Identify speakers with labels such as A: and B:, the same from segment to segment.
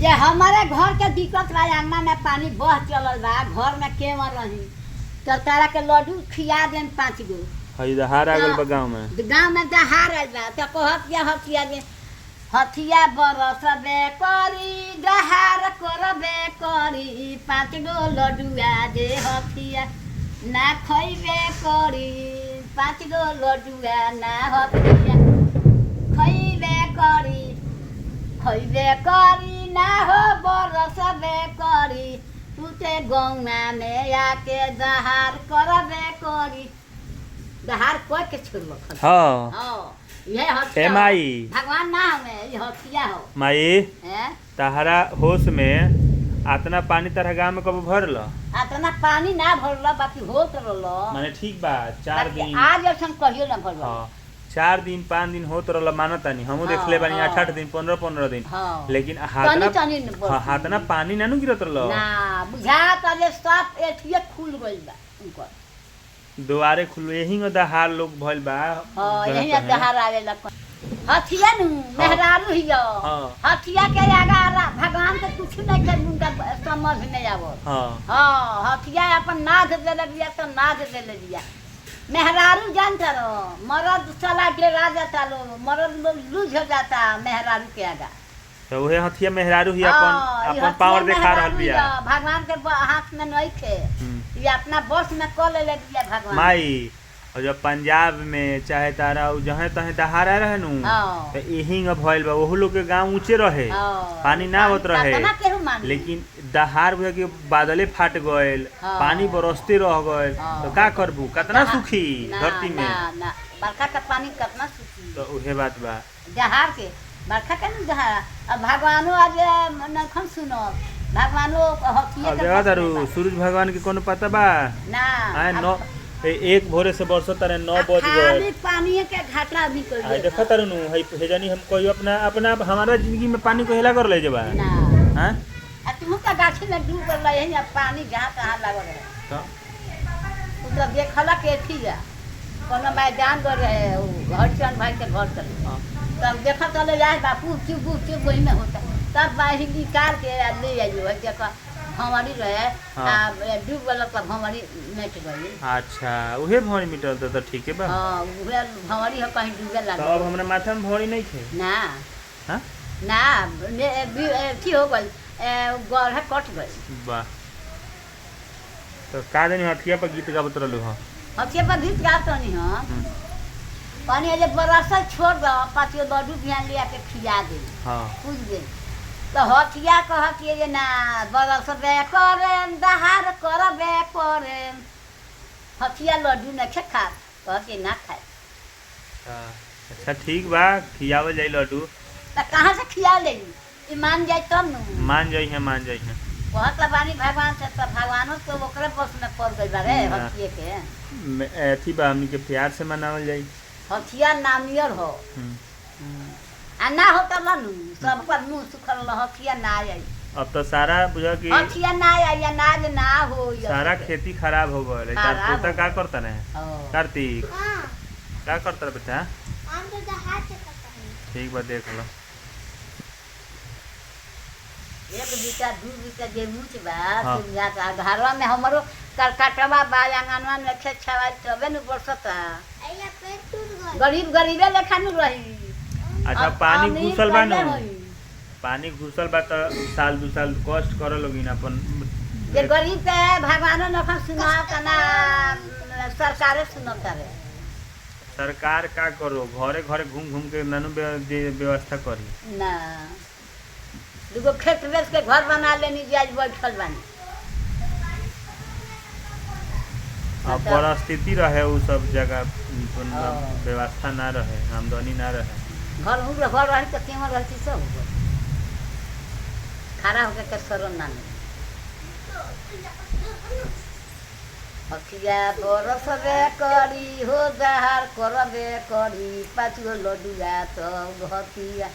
A: जे हमारे घर के दिक्कत बा, अंगना में पानी बह चलल बा, घर में केवल रही तो तारा के लड्डू खिया देन 5 गो।
B: हई दहार आ गइल बा गांव में।
A: गाँव में दहार आइल बा तो कहतिया हथिया दे हथिया बरसबे करी दहार करबे करी 5 गो लड्डुआ दे हथिया ना खइबे करी 5 गो लड्डुआ ना हथिया खइबे करी ना हो बरसबे करी तुते गौना में आके दहार करबे करी। दहार कोई के छोड़लो
B: हां
A: ये
B: ए
A: हथिया
B: माई
A: भगवान ना हमें ये हथिया हो
B: माई
A: हैं।
B: तहरा होश में आतना पानी तरह गांव में कब भरल?
A: आतना पानी ना भरला बाकी होत रहलो
B: माने ठीक बा 4 दिन
A: आज ऐसा कहियो ना भरलो।
B: हां 4 दिन 5 दिन होत रहल मानतानी हमहू देखले बानी 8 दिन 15 दिन
A: हाँ।
B: लेकिन
A: तनी
B: हाथना पानी ना नु गिरत रहल
A: ना बुझा तले सब एठिए खुल गइल बा उनकर
B: दुआरे खुल यही में दहार लोग भइल बा।
A: हां यही दहार आवेला हथिया नु मेहरारू हियो हथिया के आगा भगवान के कुछ नहीं कर उनका समझ नहीं आवो। हां हथिया अपन नाद देले दिया तो नाद देले दिया मेहरारू जानता रहो मर्द चला के राजा तालो मर्द लोग लूझ हो जाता मेहरारू के आगा
B: तो वही हथिया मेहरारू ही अपन पावर दिखा रहल बिया
A: भगवान के हाथ में नहीं थे ये अपना बस में क ले दिया भगवान
B: माई। और जब पंजाब में चाहे तारा जहाँ तहे दहारा रहे नु तो यही भइल बा ओहू लोग के गांव ऊंचे रहे पानी ना होत रहे लेकिन दहार बुझा के बादले फाट गइल पानी बरसते रह गइल तो का करबू कितना सुखी धरती में
A: ना बरखा का पानी कितना सुखी
B: तो उहे बात बा
A: दहार के बरखा के न दहार अब भगवानो आज नखन सुनो भगवानो हथिया
B: के दारू सूरज भगवान के कोनो पता बा
A: ना
B: आए नो एक भोरे से बरसो तारे 9 बज गए
A: खाली पानी के घाटा भी कर
B: आई देखा तारू नु हेजनी हम कोई अपना हमारा जिंदगी में पानी को हेला कर ले जबा
A: ना
B: हां
A: आ तुम का गाछी में डूब गल है या पानी जहां कहां लागल है
B: तो
A: तो देखला के थी जा कोनो मैदान कर रहे हरचंद भाई के घर कर तब देखा चले जाए बापू चुप वही में होता तब बाहर निकाल के ले आइयो है देखा हमारी रहे डूब गल तब हमारी मिट गई।
B: अच्छा उहे भौरी मिटल तो ठीक है बा।
A: हां उहे हमारी है कहीं डूबे लगा
B: तो अब हमरा माथा में भौरी नहीं थे
A: ना
B: हां
A: ना थी हो गई गल है कट गई
B: वाह। तो का जानी हथिया पर गीत गावत रहलु हां
A: हथिया पर गीत गात नहीं हां पानी जे बरसा छोड़ दो 5 लड्डू बिहान लिया के खिया दे
B: हां
A: पूछ दे तो हथिया कहतिए जे ना बरसबे करे दहार करबे करे हथिया लड्डू न खा कहते ना खाए।
B: अच्छा ठीक बा खियावल जाई लड्डू
A: तो कहाँ से खिया ले मान जाए तब न
B: मान जाई है
A: कहत बानी भगवान से तो भगवानो तो ओकरे बस में पड़ गई बारे हथिये के
B: एथी बा हमनी के प्यार से मनावल जाई
A: हथिया नामियर हो आ ना होता लनु सब पर मुंह सुखल हथिया ना आई
B: अब तो सारा बुझा कि
A: हथिया ना आई अनाज ना हो
B: सारा खेती खराब हो गए तार पोता का करता है कार्तिक का करता है बेटा
C: हम तो दहार से करता है
B: ठीक बा देख लो
A: एक बीटा दू बीटा जे मुछ बा सुनिया का घरवा में हमरो करकटवा बा आंगनवा में खेत छवा तबे न बरसता
C: आइला पेट टूट गई
A: गरीबे लेखा न रही।
B: अच्छा पानी घुसल बा न पानी घुसल बा तो साल 2 साल कष्ट करे लोगिन अपन
A: जे गरीब पे भगवानो न सुना तना सरकारे सुनता रे
B: सरकार का करो घरे घरे घूम घूम के नानू व्यवस्था करी
A: ना दुगो खेत बेच के घर बना लेनी आज बैठल बानी
B: अब परिस्थिति रहे उ सब जगह व्यवस्था ना रहे आमदनी ना रहे
A: घर रही तो केमन रहती सब खड़ा होकर के शरण ना हथिया बरसबे करी हो दहार करबे करी 5 गो लड्डुआ तो हथिया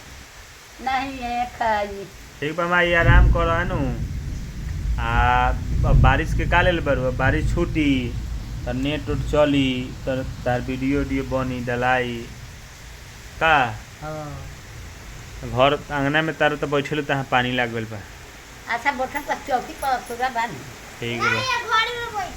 A: नहीं खाई।
B: ठीक बा माई आराम करो नु आ बारिश के का लेल बरु बारिश छूटी त नेट उट चली तार वीडियो बनी डलाई का घर अंगना में तारो तो बैठल तहाँ पानी लाग गइल बा।
A: अच्छा बैठल तो चौकी पर सोगा बा
B: ठीक बा।
C: घड़ी में बैठ